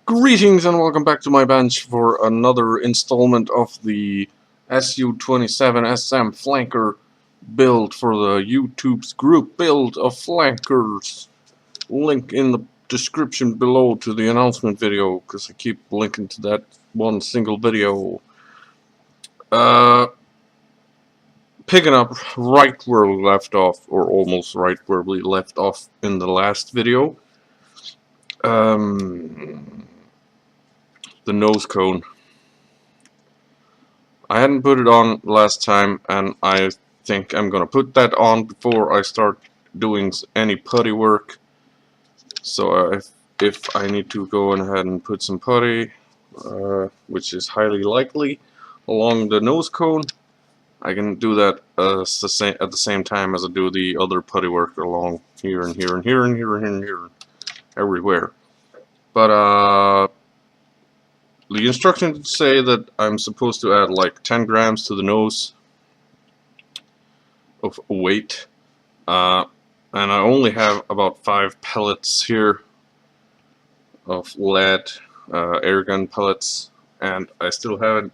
Greetings and welcome back to my bench for another installment of the SU-27 SM flanker build for the YouTube's group build of flankers. Link in the description below to the announcement video, because I keep linking to that one single video. Picking up right where we left off, or almost right where we left off in the last video. The nose cone. I hadn't put it on last time, and I think I'm gonna put that on before I start doing any putty work. So if I need to go ahead and put some putty, which is highly likely, along the nose cone, I can do that at the same time as I do the other putty work along here and here and here and here and here and here, everywhere. But the instructions say that I'm supposed to add like 10 grams to the nose of weight, and I only have about 5 pellets here of lead air gun pellets, and I still haven't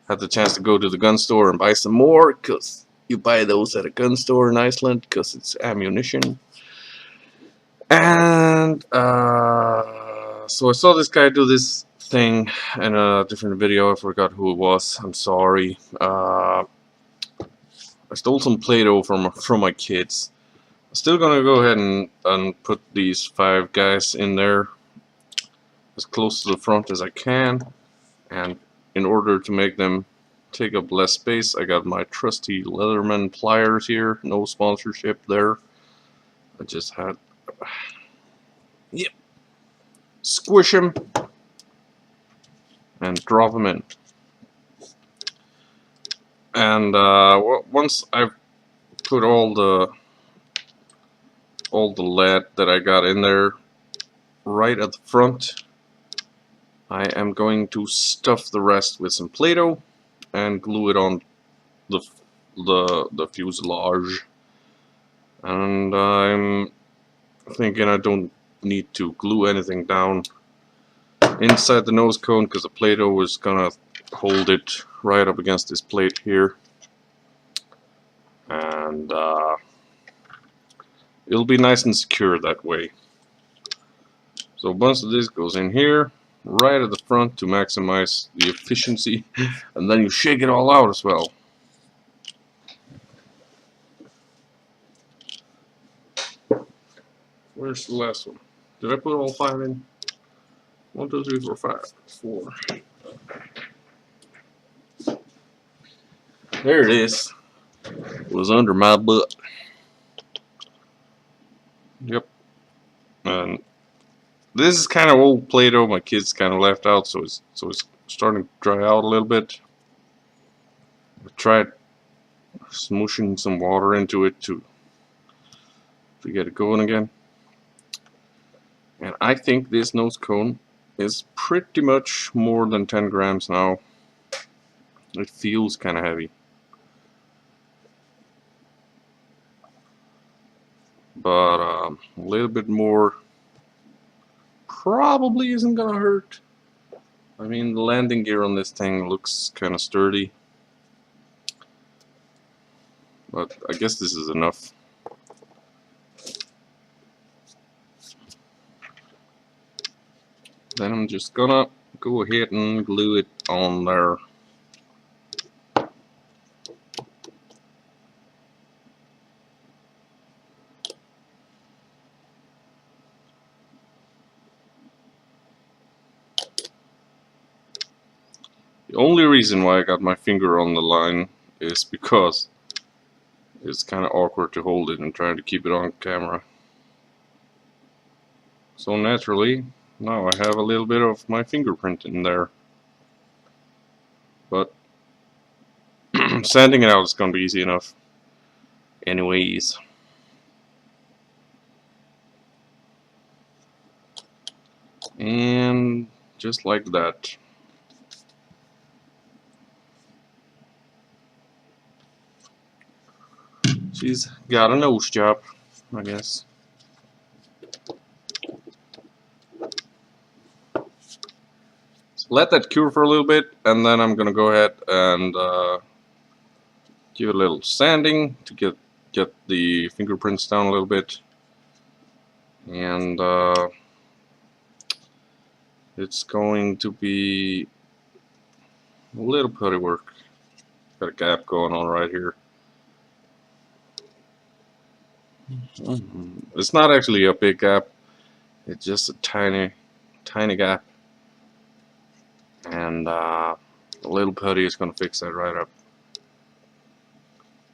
had the chance to go to the gun store and buy some more, because you buy those at a gun store in Iceland because it's ammunition. And so I saw this guy do this thing in a different video. I forgot who it was. I'm sorry. I stole some Play-Doh from my kids. I'm still gonna go ahead and put these 5 guys in there as close to the front as I can, and in order to make them take up less space, I got my trusty Leatherman pliers here. No sponsorship there. I just had, yep, squish them and drop them in. And once I've put all the lead that I got in there right at the front, I am going to stuff the rest with some Play-Doh and glue it on the fuselage. And I'm thinking I don't need to glue anything down inside the nose cone, because the Play-Doh is gonna hold it right up against this plate here, and it'll be nice and secure that way. So a bunch of this goes in here right at the front to maximize the efficiency, and then you shake it all out as well. Where's the last one? Did I put all 5 in? 1, 2, 3, 4, 5, 4. There it is. It was under my butt. Yep. And this is kind of old Play-Doh. My kids kind of left out, so it's starting to dry out a little bit. I tried smooshing some water into it to get it going again. And I think this nose cone is pretty much more than 10 grams now. It feels kind of heavy. But a little bit more probably isn't gonna hurt. I mean, the landing gear on this thing looks kind of sturdy, but I guess this is enough. Then I'm just gonna go ahead and glue it on there. The only reason why I got my finger on the line is because it's kind of awkward to hold it and trying to keep it on camera. So naturally, now I have a little bit of my fingerprint in there. But sanding it out is going to be easy enough anyways. And just like that. She's got a nose job, I guess. let that cure for a little bit, and then I'm gonna go ahead and give it a little sanding to get the fingerprints down a little bit, and it's going to be a little putty work. Got a gap going on right here. It's not actually a big gap, it's just a tiny gap, and a little putty is going to fix that right up.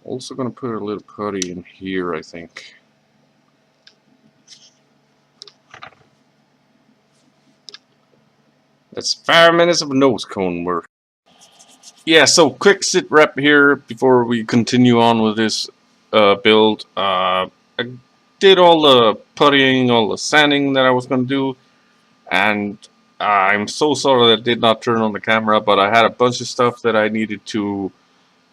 Also going to put a little putty in here, I think. That's 5 minutes of nose cone work. Yeah, so quick sit rep here before we continue on with this build. I did all the puttying, all the sanding that I was going to do, and I'm so sorry that did not turn on the camera, but I had a bunch of stuff that I needed to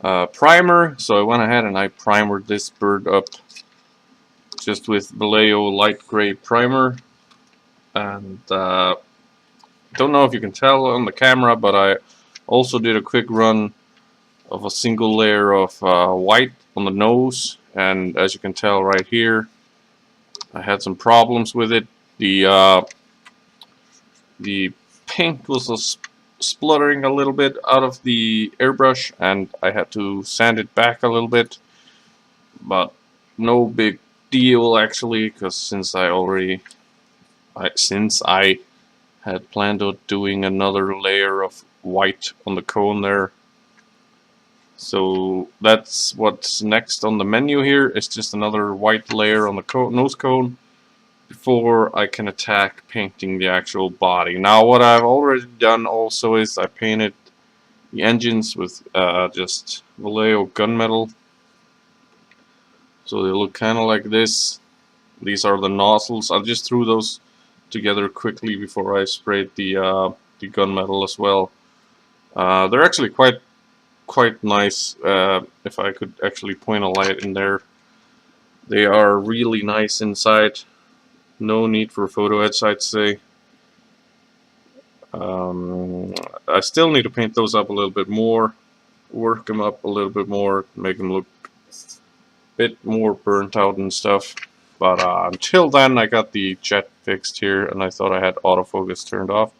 primer, so I went ahead and I primered this bird up just with Vallejo light gray primer, and don't know if you can tell on the camera, but I also did a quick run of a single layer of white on the nose, and as you can tell right here, I had some problems with it. The paint was spluttering a little bit out of the airbrush, and I had to sand it back a little bit, but no big deal actually, because since I had planned on doing another layer of white on the cone there. So that's what's next on the menu here. It's just another white layer on the nose cone before I can attack painting the actual body. Now what I've already done also is I painted the engines with just Vallejo gunmetal. So they look kind of like this. These are the nozzles. I just threw those together quickly before I sprayed the gunmetal as well. They're actually quite nice. If I could actually point a light in there, they are really nice inside. No need for photo edits, I'd say. I still need to paint those up a little bit more, work them up a little bit more, make them look a bit more burnt out and stuff. But until then, I got the jet fixed here, and I thought I had autofocus turned off.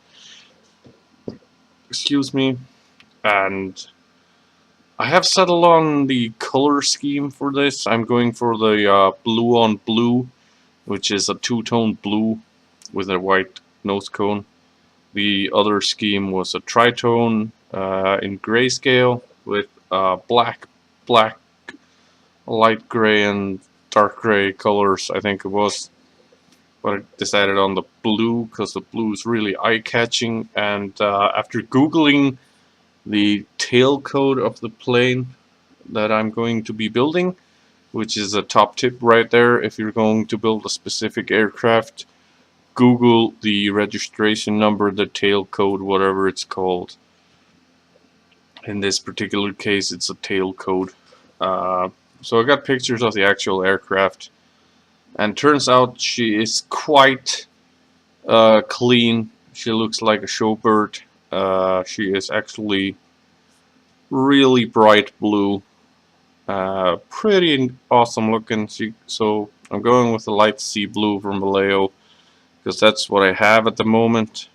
Excuse me. And I have settled on the color scheme for this. I'm going for the blue on blue, which is a two-tone blue with a white nose cone. The other scheme was a tritone in grayscale with black, light gray, and dark gray colors, I think it was. But I decided on the blue because the blue is really eye-catching, and after Googling the tail code of the plane that I'm going to be building, which is a top tip right there. If you're going to build a specific aircraft, Google the registration number, the tail code, whatever it's called. In this particular case, it's a tail code. So I got pictures of the actual aircraft, and turns out she is quite clean. She looks like a showbird. She is actually really bright blue. Pretty awesome looking. So I'm going with the light sea blue from Vallejo because that's what I have at the moment,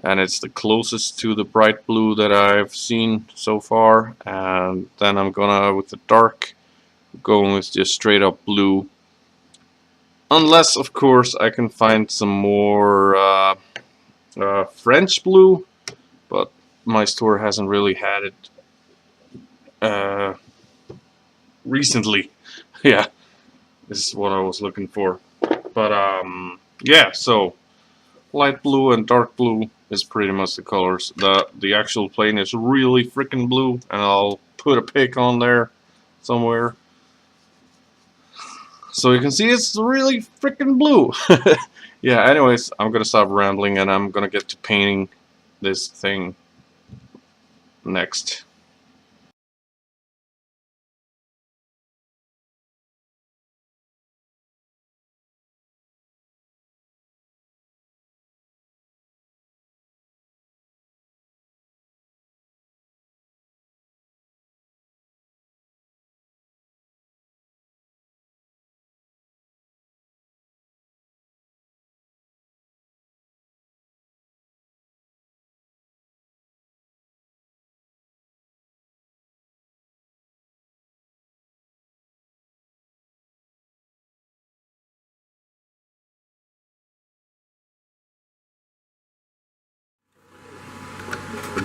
and it's the closest to the bright blue that I've seen so far. And then I'm gonna, with the dark, going with just straight up blue, unless of course I can find some more French blue, but my store hasn't really had it recently. Yeah, this is what I was looking for. But yeah, so light blue and dark blue is pretty much the colors. The actual plane is really freaking blue, and I'll put a pic on there somewhere so you can see it's really freaking blue. Yeah, anyways, I'm gonna stop rambling and I'm gonna get to painting this thing next.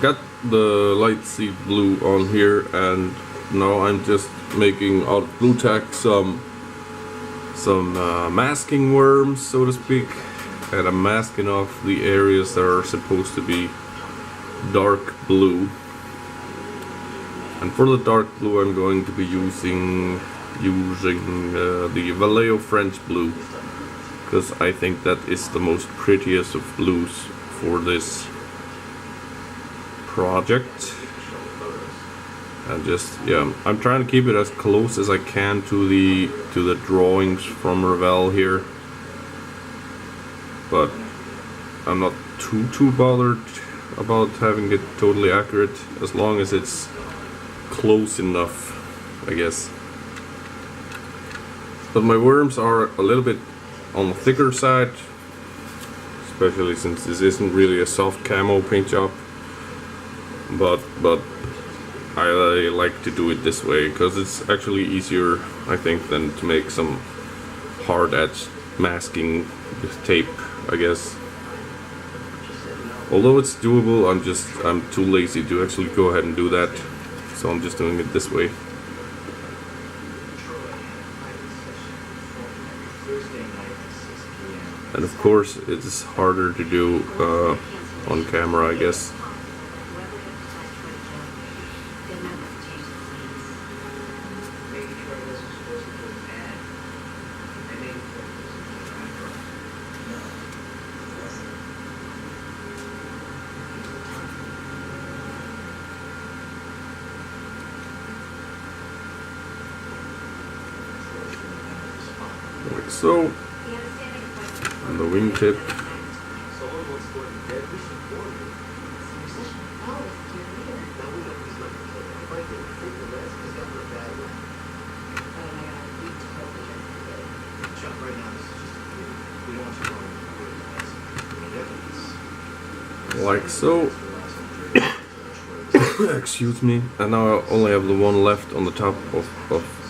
got the light sea blue on here, and now I'm just making out of blue tack some masking worms, so to speak, and I'm masking off the areas that are supposed to be dark blue. And for the dark blue, I'm going to be using the Vallejo French blue, because I think that is the most prettiest of blues for this project. And just, yeah, I'm trying to keep it as close as I can to the drawings from Revell here, but I'm not too bothered about having it totally accurate, as long as it's close enough, I guess. But my worms are a little bit on the thicker side, especially since this isn't really a soft camo paint job. But I like to do it this way because it's actually easier, I think, than to make some hard edge masking with tape, I guess. Although it's doable, I'm too lazy to actually go ahead and do that, so I'm just doing it this way. And of course, it's harder to do on camera, I guess. Like so. And the wingtip. Like so. Excuse me. And now I only have the one left on the top of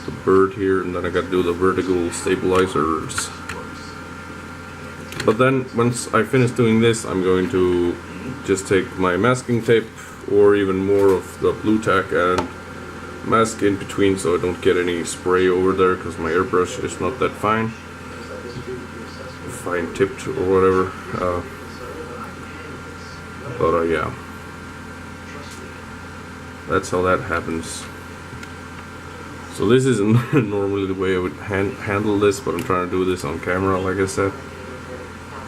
the bird here, and then I gotta do the vertical stabilizers. But then once I finish doing this, I'm going to just take my masking tape or even more of the blue tack and mask in between so I don't get any spray over there, because my airbrush is not that fine tipped or whatever. Yeah, that's how that happens. So this isn't normally the way I would handle this, but I'm trying to do this on camera, like I said.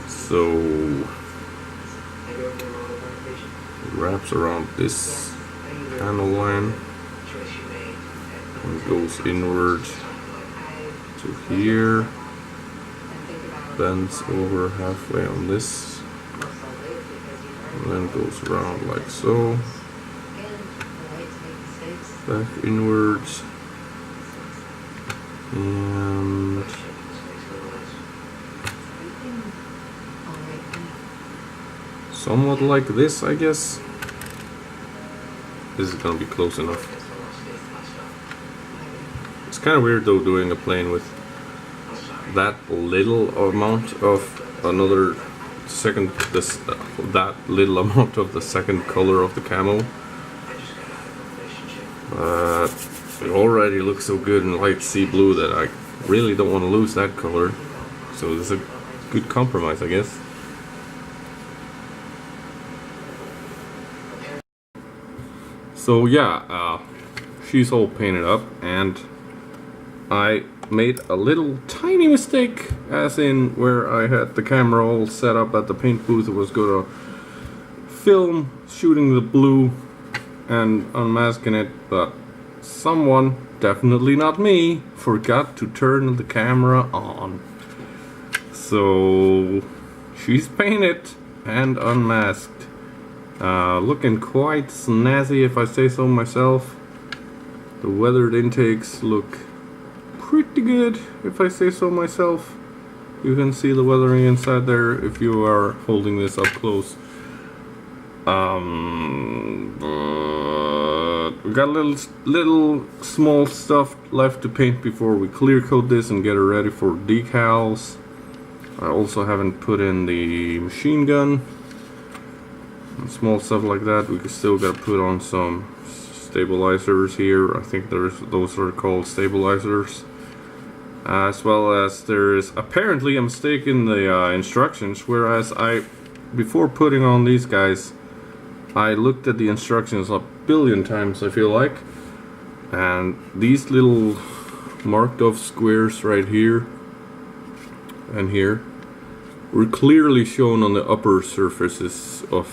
So it wraps around this panel line and goes inward to here, bends over halfway on this, and then goes around like so, back inwards, and somewhat like this, I guess. This is gonna be close enough. It's kind of weird though, doing a plane with that little amount of another second, that little amount of the second color of the camo. It already looks so good in light sea blue that I really don't want to lose that color. So this is a good compromise, I guess. So yeah, she's all painted up, and I made a little tiny mistake, as in where I had the camera all set up at the paint booth. It was gonna film shooting the blue and unmasking it, but someone, definitely not me, forgot to turn the camera on. So she's painted and unmasked. Looking quite snazzy, if I say so myself. The weathered intakes look pretty good, if I say so myself. You can see the weathering inside there if you are holding this up close. We got a little small stuff left to paint before we clear coat this and get it ready for decals. I also haven't put in the machine gun. and small stuff like that. We still gotta put on some stabilizers here. I think those are called stabilizers. As well as there is apparently a mistake in the instructions, whereas before putting on these guys, I looked at the instructions a billion times, I feel like, and these little marked off squares right here and here were clearly shown on the upper surfaces of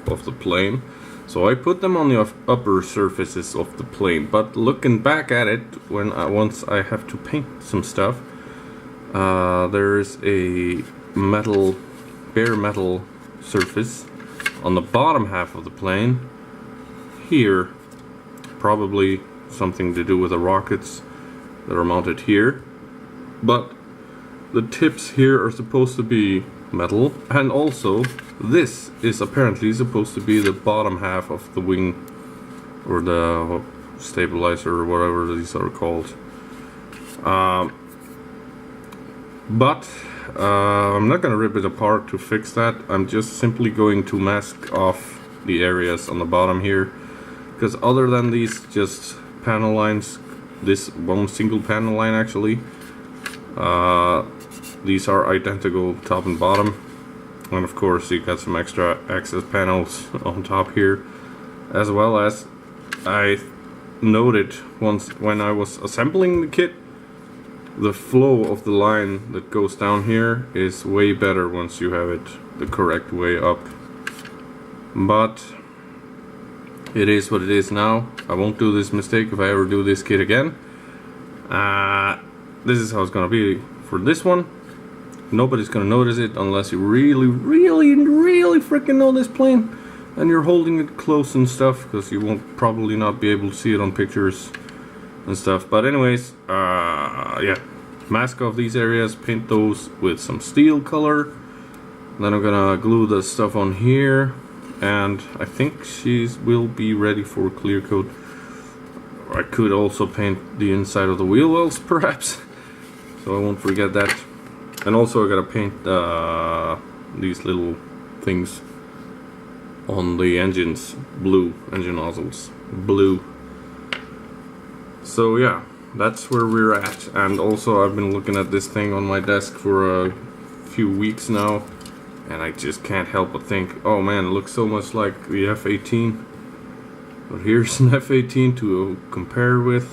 the plane. So I put them on the upper surfaces of the plane, but looking back at it, once I have to paint some stuff, there's a bare metal surface on the bottom half of the plane here, probably something to do with the rockets that are mounted here, but the tips here are supposed to be metal, and also this is apparently supposed to be the bottom half of the wing, or the stabilizer, or whatever these are called. But I'm not gonna rip it apart to fix that. I'm just simply going to mask off the areas on the bottom here, because other than these just panel lines, this one single panel line actually, these are identical top and bottom. And of course you got some extra access panels on top here, as well as I noted once when I was assembling the kit, the flow of the line that goes down here is way better once you have it the correct way up. But it is what it is now. I won't do this mistake if I ever do this kit again. This is how it's gonna be for this one. Nobody's gonna notice it unless you really freaking know this plane and you're holding it close and stuff, because you won't probably not be able to see it on pictures and stuff. But anyways, yeah, mask off these areas, paint those with some steel color. Then I'm gonna glue the stuff on here, and I think she will be ready for clear coat. I could also paint the inside of the wheel wells perhaps, so I won't forget that. And also I gotta paint these little things on the engines blue, engine nozzles blue. So yeah, that's where we're at. And also I've been looking at this thing on my desk for a few weeks now, and I just can't help but think, oh man, it looks so much like the F-18. But here's an F-18 to compare with.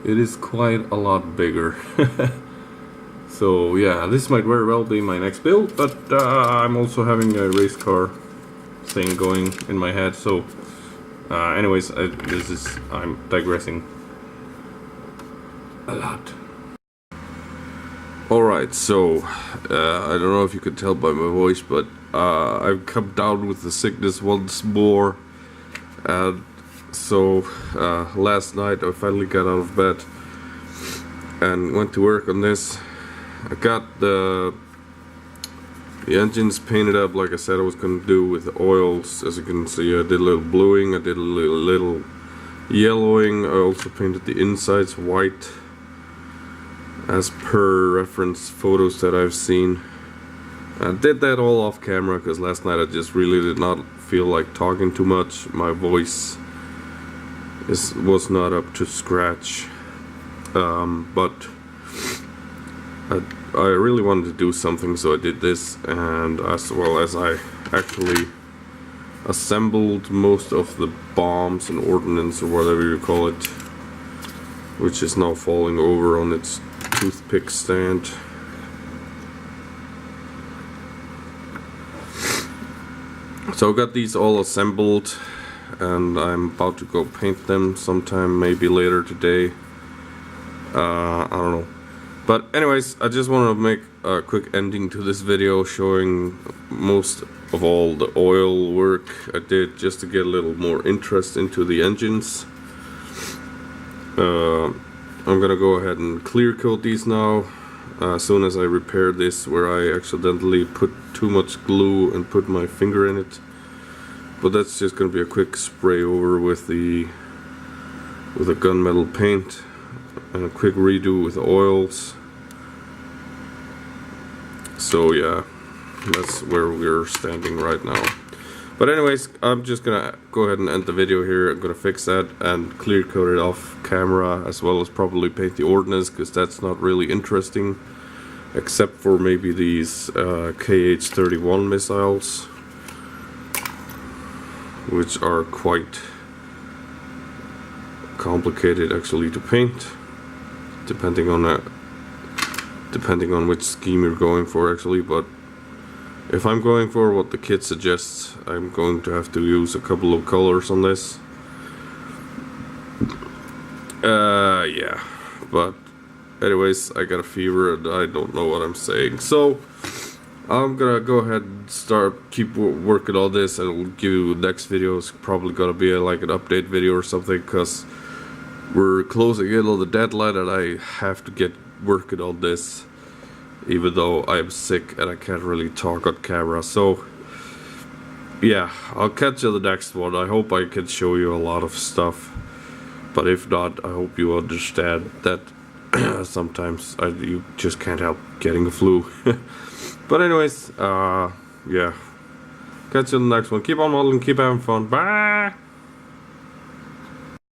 It is quite a lot bigger. So yeah, this might very well be my next build, but I'm also having a race car thing going in my head. So anyways, I'm digressing a lot. Alright, so I don't know if you could tell by my voice, but I've come down with the sickness once more. So last night I finally got out of bed and went to work on this. I got the engines painted up like I said I was going to do with oils. As you can see, I did a little bluing, I did a little yellowing. I also painted the insides white as per reference photos that I've seen. I did that all off camera because last night I just really did not feel like talking too much. My voice was not up to scratch, but I really wanted to do something, so I did this, and as well as I actually assembled most of the bombs and ordnance, or whatever you call it, which is now falling over on its toothpick stand. So I got these all assembled, and I'm about to go paint them sometime, maybe later today. I don't know. But anyways, I just want to make a quick ending to this video showing most of all the oil work I did just to get a little more interest into the engines. I'm gonna go ahead and clear coat these now as soon as I repair this where I accidentally put too much glue and put my finger in it. But that's just gonna be a quick spray over with a gunmetal paint and a quick redo with oils. So yeah, that's where we're standing right now. But anyways, I'm just gonna go ahead and end the video here. I'm gonna fix that and clear coat it off camera, as well as probably paint the Ordnance, because that's not really interesting, except for maybe these KH-31 missiles, which are quite complicated actually to paint, depending on which scheme you're going for actually. But if I'm going for what the kit suggests, I'm going to have to use a couple of colors on this. Yeah, but anyways, I got a fever and I don't know what I'm saying, so I'm gonna go ahead and keep working on this, and I'll give you next video. It's probably gonna be like an update video or something, because we're closing in on the deadline and I have to get working on this, even though I'm sick and I can't really talk on camera. So yeah, I'll catch you in the next one. I hope I can show you a lot of stuff, but if not, I hope you understand that sometimes you just can't help getting the flu. But anyways, yeah, catch you in the next one. Keep on modeling, keep having fun. Bye.